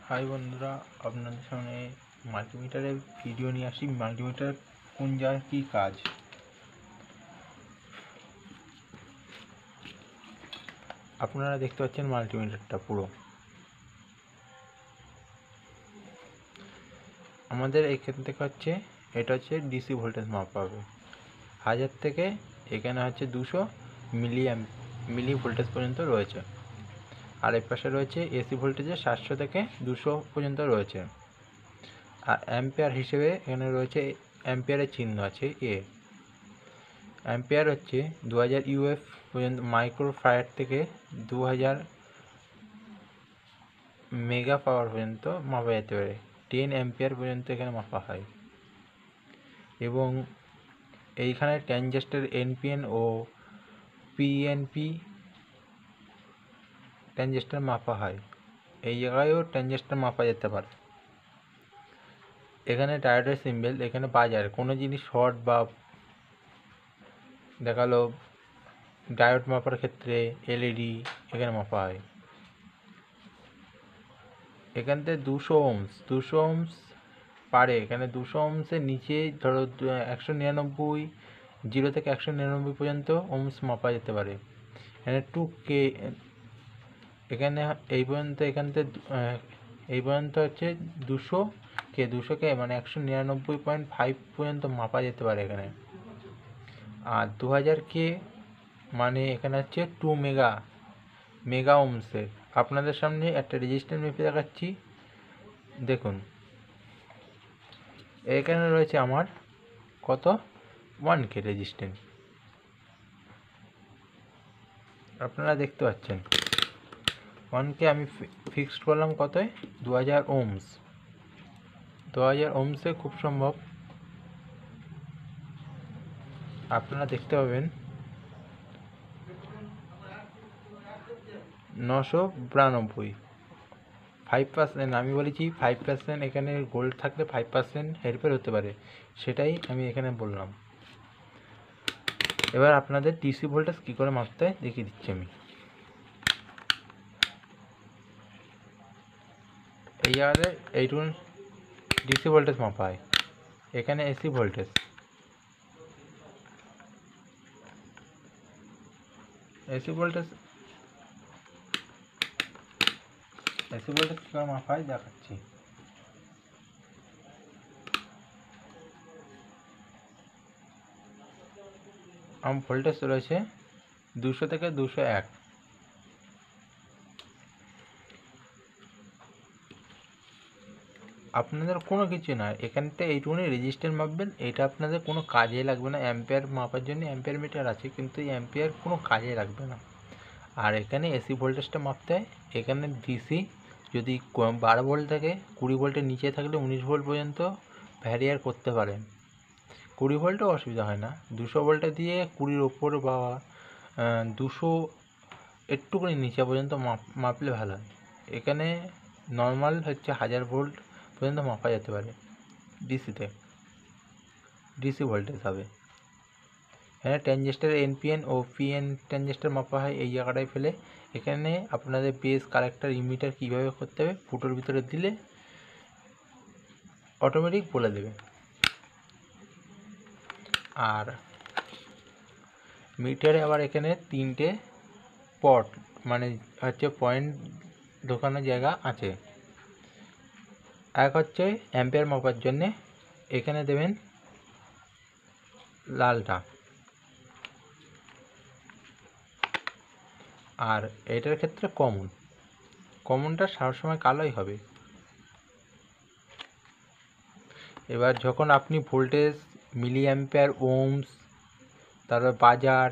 High বন্ধুরা, আপনাদের সামনে মাল্টিমিটারের ভিডিও নিয়ে আসি। মাল্টিমিটার কোন জায়গায় কী কাজ আপনারা দেখতে পাচ্ছেন। মাল্টিমিটারটা পুরো আমাদের এখান থেকে এটা হচ্ছে ডিসি ভোল্টেজ মাপা হবে 1000 থেকে এখানে হচ্ছে 200 মিলি ভোল্টেজ পর্যন্ত রয়েছে। আর এর পাশে রয়েছে এসি ভোল্টেজে 700 থেকে 200 পর্যন্ত রয়েছে। আর অ্যাম্পিয়ার হিসেবে এখানে রয়েছে অ্যাম্পিয়ারের চিহ্ন আছে এ। অ্যাম্পিয়ার হচ্ছে 2000 ইউএফ পর্যন্ত মাইক্রো ফারাড থেকে 2000 মেগা পাওয়ার পর্যন্ত মাপা যেতে পারে। 10 অ্যাম্পিয়ার পর্যন্ত এখানে মাপা হয়। এবং এইখানে ট্রানজিস্টর এনপিএন ও পিএনপি ট্রানজিস্টর মাপা হয়। এই জায়গায়ও ট্রানজিস্টর মাপা যেতে পারে। এখানে ডায়োডের সিম্বল, এখানে বাজার কোনো জিনিস শর্ট বা দেখালো ডায়োড মাপার ক্ষেত্রে এলইডি এখানে মাপা হয়। এখান থেকে 200 ওহমস পারে। এখানে 200 ওহমসের নিচে ধরো 199 0 থেকে 199 পর্যন্ত ওহমস মাপা যেতে পারে। এখানে 2K এখানে এই পর্যন্ত, এখান থেকে এই পর্যন্ত হচ্ছে 200K মানে 199.5 পর্যন্ত মাপা যেতে পারে এখানে। আর 2000K মানে এখানে হচ্ছে 2 মেগা ওহমসের। আপনাদের সামনে একটা রেজিস্ট্যান্স মেপে দেখাচ্ছি, দেখুন। এখানে রয়েছে আমার কত 1K রেজিস্ট্যান্স, আপনারা দেখতে পাচ্ছেন। 1K আমি ফিক্সড করলাম কতই 2000 ওহমস। 2000 ওহমসে খুব সম্ভব আপনারা দেখতে পাবেন 992 5%। আমি বলেছি 5%, এখানে গোল্ড থাকলে 5% হেরফের হতে পারে, সেটাই আমি এখানে বললাম। এবার আপনাদের ডিসি ভোল্টেজ কী করে মাপতে হয় দেখিয়ে দিচ্ছি আমি। এই জায়গাতে এইটুকু ডিসি ভোল্টেজ মাপা হয়। এখানে এসি ভোল্টেজ কী করে মাপা হয় দেখাচ্ছি। আমার ভোল্টেজ রয়েছে 200 থেকে 201। আপনাদের কোনো কিছু না, এখানটা এইটুকুনি রেজিস্ট্যান্স মাপবেন। এটা আপনাদের কোনো কাজে লাগবে না। অ্যাম্পিয়ার মাপার জন্য অ্যাম্পিয়ার মিটার আছে, কিন্তু এই অ্যাম্পিয়ার কোনো কাজে লাগবে না। আর এখানে এসি ভোল্টেজটা মাপতে হয়। এখানে ডিসি যদি 12 ভোল্ট থাকে, 20 ভোল্টের নিচে থাকলে 19 ভোল্ট পর্যন্ত ভ্যারিয়ার করতে পারেন। 20 ভোল্টও অসুবিধা হয় না। 200 ভোল্টে দিয়ে 20-র ওপর বা 200 একটুখানি নিচে পর্যন্ত মাপলে ভালো হয়। এখানে নর্মাল হচ্ছে 1000 ভোল্ট পর্যন্ত মাপা যেতে পারে। ডিসি ভোল্টেজ হবে। এখানে ট্রানজিস্টর এনপিএন ও পিএন ট্রানজিস্টর মাপা হয় এই জায়গাটায় ফেলে। এখানে আপনাদের বেস, কালেক্টর, ইমিটার কীভাবে করতে হবে ফুটোর ভিতরে দিলে অটোমেটিক বলে দেবে। আর মিটারে আবার এখানে 3টে পট মানে হচ্ছে পয়েন্ট ঢোকানোর জায়গা আছে। এক হচ্ছে অ্যাম্পিয়ার মাপার জন্যে, এখানে দেবেন লালটা। আর এটার ক্ষেত্রে কমনটা সবসময় কালোই হবে। এবার যখন আপনি ভোল্টেজ, মিলি অ্যাম্পিয়ার, ওহমস, তারপর বাজার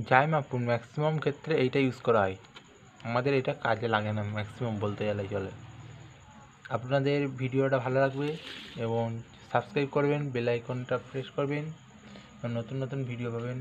যাই মাপুন, ম্যাক্সিমাম ক্ষেত্রে এইটা ইউজ করা হয়। আমাদের এটা কাজে লাগে না ম্যাক্সিমাম বলতে গেলে চলে। আপনাদের ভিডিওটা ভালো লাগবে এবং সাবস্ক্রাইব করবেন, বেল আইকনটা প্রেস করবেন, নতুন ভিডিও পাবেন।